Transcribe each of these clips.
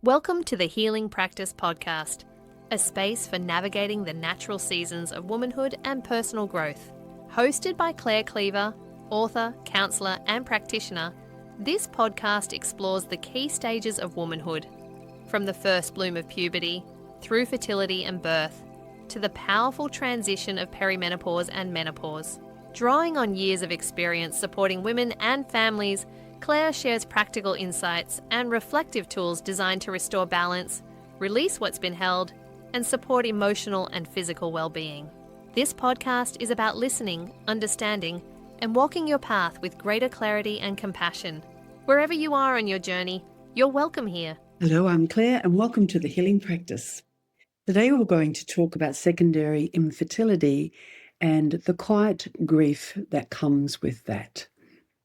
Welcome to the Healing Practice Podcast, a space for navigating the natural seasons of womanhood and personal growth. Hosted by Claire Cleaver, author, counsellor, and practitioner, this podcast explores the key stages of womanhood, from the first bloom of puberty, through fertility and birth, to the powerful transition of perimenopause and menopause. Drawing on years of experience supporting women and families, Claire shares practical insights and reflective tools designed to restore balance, release what's been held, and support emotional and physical well-being. This podcast is about listening, understanding, and walking your path with greater clarity and compassion. Wherever you are on your journey, you're welcome here. Hello, I'm Claire and welcome to the Healing Practice. Today we're going to talk about secondary infertility and the quiet grief that comes with that.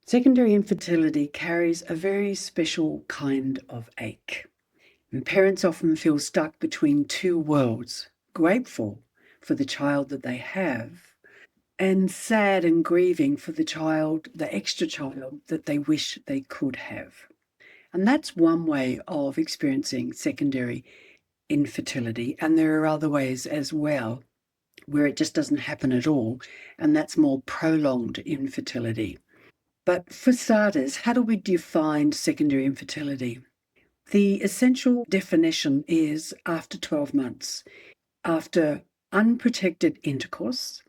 Secondary infertility carries a very special kind of ache. And parents often feel stuck between two worlds, grateful for the child that they have and sad and grieving for the child, the extra child that they wish they could have. And that's one way of experiencing secondary infertility. And there are other ways as well where it just doesn't happen at all. And that's more prolonged infertility. But for starters, how do we define secondary infertility? The essential definition is after 12 months, after unprotected intercourse.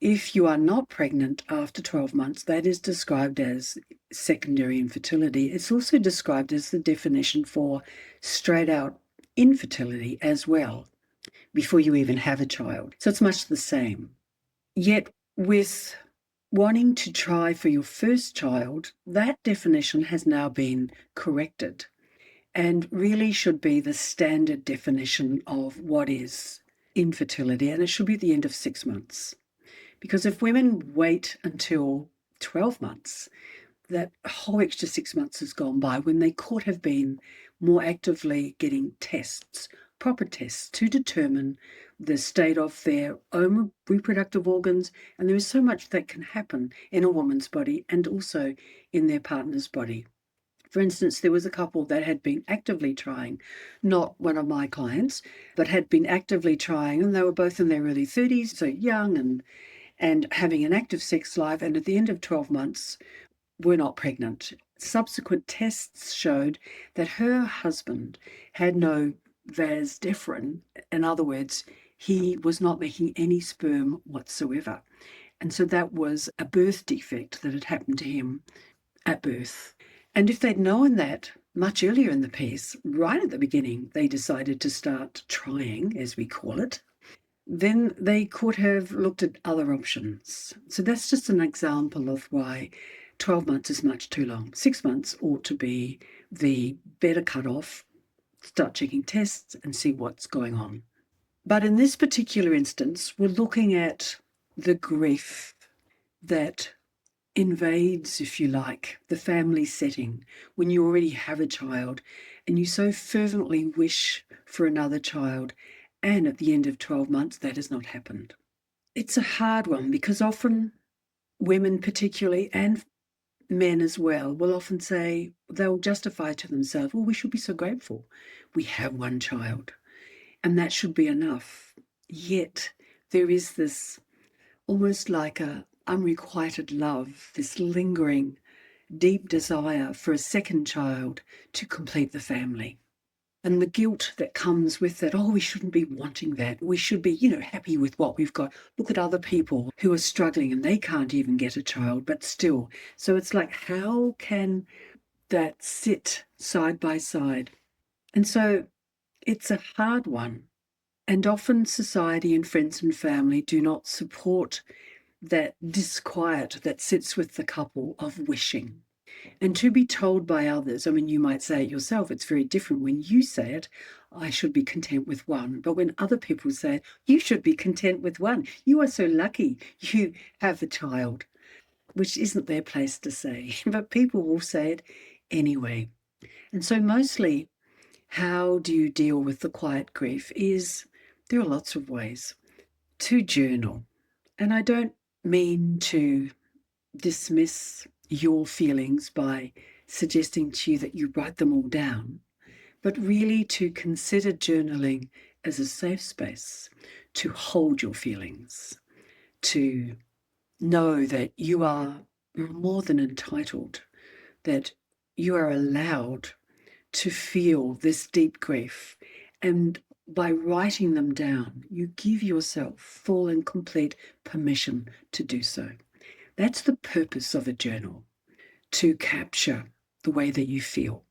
If you are not pregnant after 12 months, that is described as secondary infertility. It's also described as the definition for straight out infertility as well, before you even have a child. So it's much the same. Yet with wanting to try for your first child, that definition has now been corrected and really should be the standard definition of what is infertility, and it should be at the end of 6 months. Because if women wait until 12 months, that whole extra 6 months has gone by when they could have been more actively getting tests, proper tests to determine the state of their own reproductive organs. And there is so much that can happen in a woman's body and also in their partner's body. For instance, there was a couple that had been actively trying, not one of my clients, but had been actively trying, and they were both in their early 30s, so young and having an active sex life, and at the end of 12 months were not pregnant. Subsequent tests showed that her husband had no vas deferens. In other words, he was not making any sperm whatsoever. And so that was a birth defect that had happened to him at birth. And if they'd known that much earlier in the piece, right at the beginning, they decided to start trying, as we call it, then they could have looked at other options. So that's just an example of why 12 months is much too long. 6 months ought to be the better cutoff. Start checking tests and see what's going on. But in this particular instance, we're looking at the grief that invades, if you like, the family setting when you already have a child and you so fervently wish for another child, and at the end of 12 months that has not happened. It's a hard one because often women particularly, and men as well, will often say, they'll justify to themselves, well, we should be so grateful we have one child and that should be enough. Yet there is this almost like a unrequited love, this lingering deep desire for a second child to complete the family. And the guilt that comes with that, oh, we shouldn't be wanting that. We should be, happy with what we've got. Look at other people who are struggling and they can't even get a child, but still. So it's like, how can that sit side by side? And so it's a hard one. And often society and friends and family do not support that disquiet that sits with the couple of wishing. And to be told by others, I mean, you might say it yourself, it's very different when you say it, I should be content with one. But when other people say, you should be content with one, you are so lucky you have a child, which isn't their place to say, but people will say it anyway. And so mostly, how do you deal with the quiet grief is, there are lots of ways to journal. And I don't mean to dismiss your feelings by suggesting to you that you write them all down, but really to consider journaling as a safe space to hold your feelings, to know that you are more than entitled, that you are allowed to feel this deep grief. And by writing them down, you give yourself full and complete permission to do so. That's the purpose of a journal, to capture the way that you feel.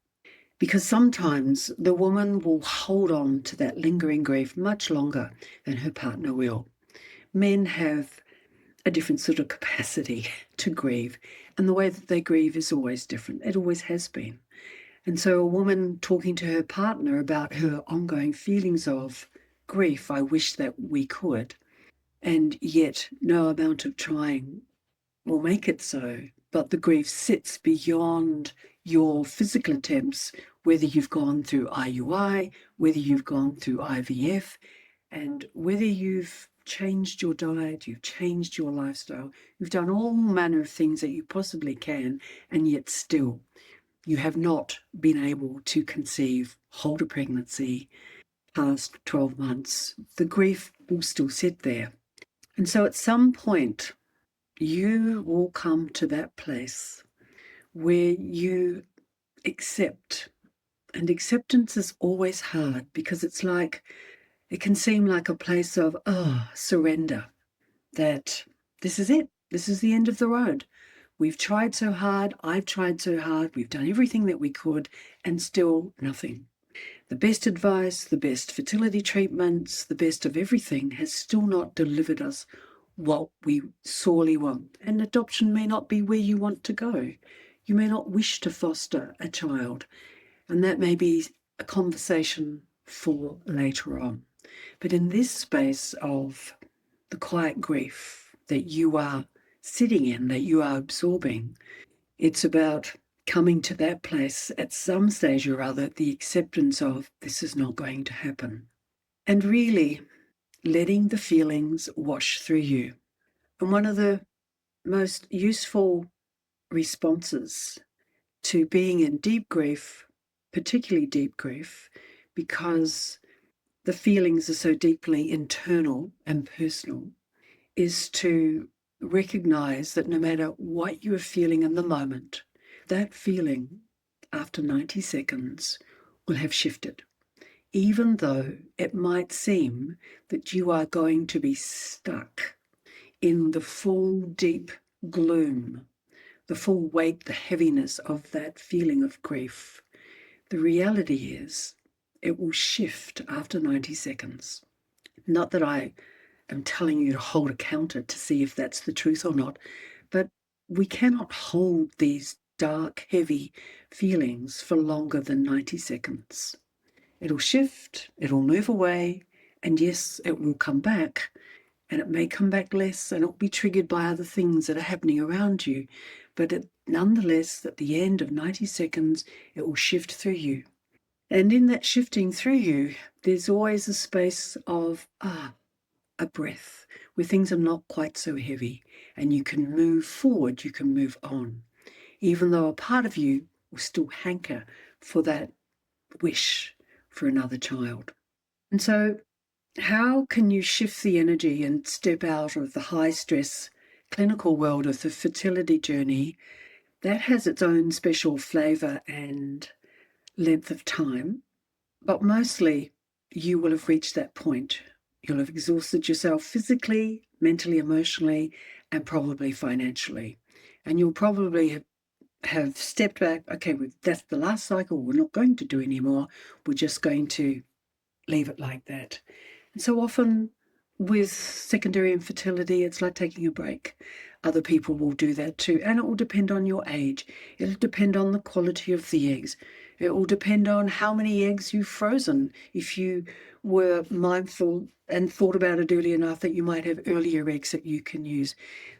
Because sometimes the woman will hold on to that lingering grief much longer than her partner will. Men have a different sort of capacity to grieve, and the way that they grieve is always different. It always has been. And so a woman talking to her partner about her ongoing feelings of grief, I wish that we could, and yet no amount of trying will make it so. But the grief sits beyond your physical attempts, whether you've gone through IUI, whether you've gone through IVF, and whether you've changed your diet, you've changed your lifestyle, you've done all manner of things that you possibly can, and yet still you have not been able to conceive, hold a pregnancy past 12 months. The grief will still sit there. And so at some point, you will come to that place where you accept. And acceptance is always hard because it's like, it can seem like a place of, surrender, that this is it. This is the end of the road. We've tried so hard. I've tried so hard. We've done everything that we could and still nothing. The best advice, the best fertility treatments, the best of everything has still not delivered us what we sorely want. And adoption may not be where you want to go. You may not wish to foster a child. And that may be a conversation for later on. But in this space of the quiet grief that you are sitting in, that you are absorbing, it's about coming to that place at some stage or other, the acceptance of this is not going to happen. And really letting the feelings wash through you. And one of the most useful responses to being in deep grief, particularly deep grief, because the feelings are so deeply internal and personal, is to recognize that no matter what you are feeling in the moment, that feeling after 90 seconds will have shifted. Even though it might seem that you are going to be stuck in the full deep gloom, the full weight, the heaviness of that feeling of grief, the reality is it will shift after 90 seconds. Not that I am telling you to hold a counter to see if that's the truth or not, but we cannot hold these dark, heavy feelings for longer than 90 seconds. It'll shift, it'll move away, and yes, it will come back, and it may come back less, and it'll be triggered by other things that are happening around you. But nonetheless, at the end of 90 seconds, it will shift through you. And in that shifting through you, there's always a space of, a breath, where things are not quite so heavy, and you can move forward, you can move on, even though a part of you will still hanker for that wish for another child. And so how can you shift the energy and step out of the high stress clinical world of the fertility journey? That has its own special flavour and length of time, but mostly you will have reached that point. You'll have exhausted yourself physically, mentally, emotionally, and probably financially. And you'll probably have stepped back. Okay, that's the last cycle. We're not going to do anymore. We're just going to leave it like that. And so often with secondary infertility, it's like taking a break. Other people will do that too. And it will depend on your age. It'll depend on the quality of the eggs. It will depend on how many eggs you've frozen. If you were mindful and thought about it early enough that you might have earlier eggs that you can use.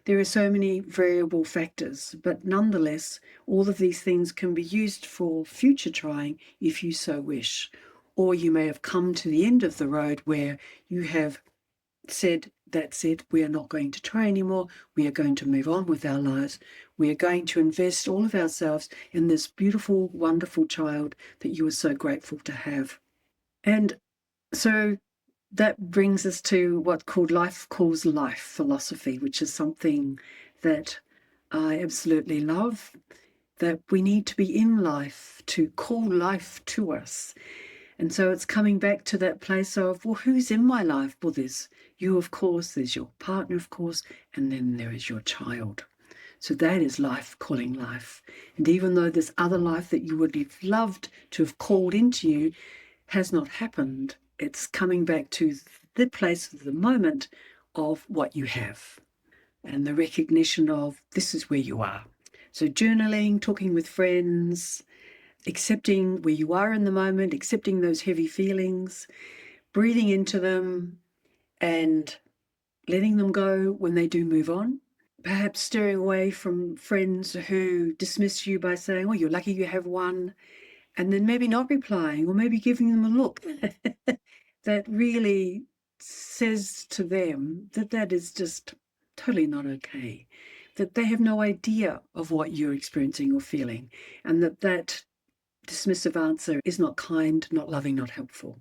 There are so many variable factors, but nonetheless, all of these things can be used for future trying if you so wish. Or you may have come to the end of the road where you have said, that's it. We are not going to try anymore. We are going to move on with our lives. We are going to invest all of ourselves in this beautiful, wonderful child that you are so grateful to have. And so that brings us to what's called life calls life philosophy, which is something that I absolutely love, that we need to be in life to call life to us. And so it's coming back to that place of, well, who's in my life? Well, there's you, of course, there's your partner, of course, and then there is your child. So that is life calling life. And even though this other life that you would have loved to have called into you has not happened, it's coming back to the place of the moment of what you have and the recognition of this is where you are. So journaling, talking with friends, accepting where you are in the moment, accepting those heavy feelings, breathing into them and letting them go when they do move on. Perhaps steering away from friends who dismiss you by saying, oh, you're lucky you have one, and then maybe not replying or maybe giving them a look that really says to them that that is just totally not okay, that they have no idea of what you're experiencing or feeling, and that dismissive answer is not kind, not loving, not helpful.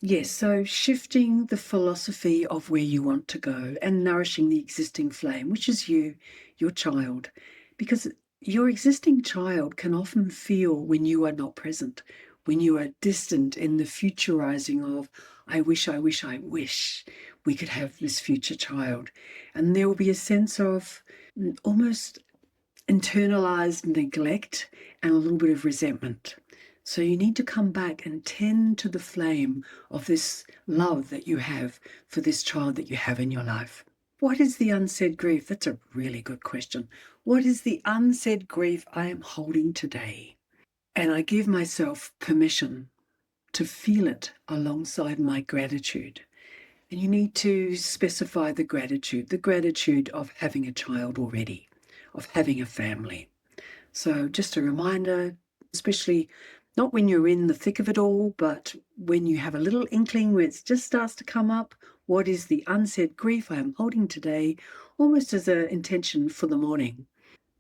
Yes, so shifting the philosophy of where you want to go and nourishing the existing flame, which is you, your child, because your existing child can often feel when you are not present, when you are distant in the futurizing of, I wish we could have this future child. And there will be a sense of almost internalized neglect and a little bit of resentment. So you need to come back and tend to the flame of this love that you have for this child that you have in your life. What is the unsaid grief? That's a really good question. What is the unsaid grief I am holding today? And I give myself permission to feel it alongside my gratitude. And you need to specify the gratitude of having a child already, of having a family. So just a reminder, especially not when you're in the thick of it all, but when you have a little inkling where it just starts to come up, what is the unsaid grief I am holding today, almost as an intention for the morning,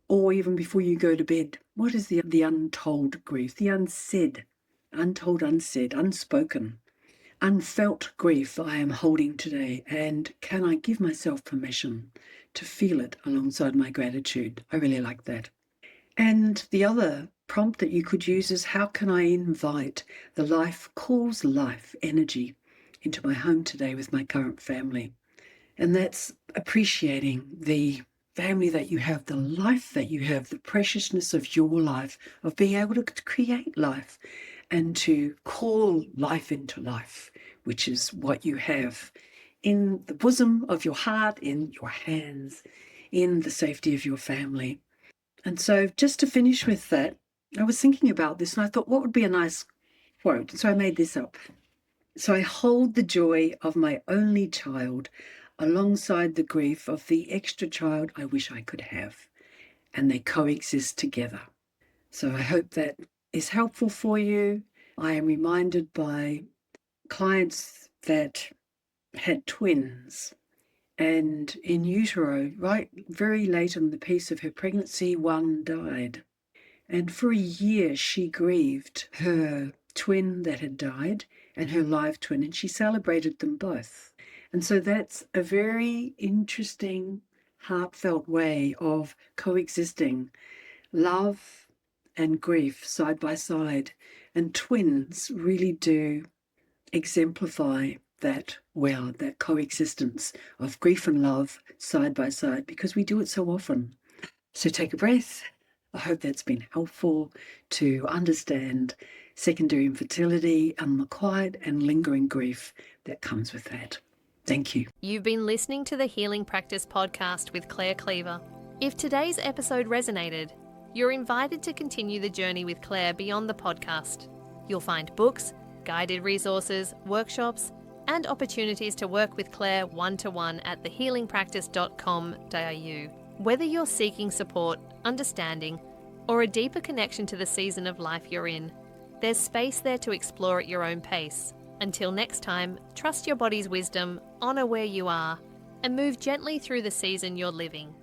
or even before you go to bed. What is the untold grief, the unsaid, untold, unsaid, unspoken, unfelt grief I am holding today, and can I give myself permission to feel it alongside my gratitude? I really like that. And the other prompt that you could use is, how can I invite the life calls life energy into my home today with my current family? And that's appreciating the family that you have, the life that you have, the preciousness of your life, of being able to create life and to call life into life, which is what you have in the bosom of your heart, in your hands, in the safety of your family. And so just to finish with that, I was thinking about this and I thought, what would be a nice quote? So I made this up. So I hold the joy of my only child alongside the grief of the extra child I wish I could have, and they coexist together. So I hope that is helpful for you. I am reminded by clients that had twins, and in utero, right very late in the piece of her pregnancy, one died. And for a year she grieved her twin that had died and her live twin, and she celebrated them both. And so that's a very interesting, heartfelt way of coexisting love and grief side by side. And twins really do exemplify that well, that coexistence of grief and love side by side, because we do it so often. So take a breath. I hope that's been helpful to understand secondary infertility and the quiet and lingering grief that comes with that. Thank you. You've been listening to the Healing Practice podcast with Claire Cleaver. If today's episode resonated, you're invited to continue the journey with Claire beyond the podcast. You'll find books, guided resources, workshops, and opportunities to work with Claire one-to-one at thehealingpractice.com.au. Whether you're seeking support, understanding, or a deeper connection to the season of life you're in, there's space there to explore at your own pace. Until next time, trust your body's wisdom, honour where you are, and move gently through the season you're living.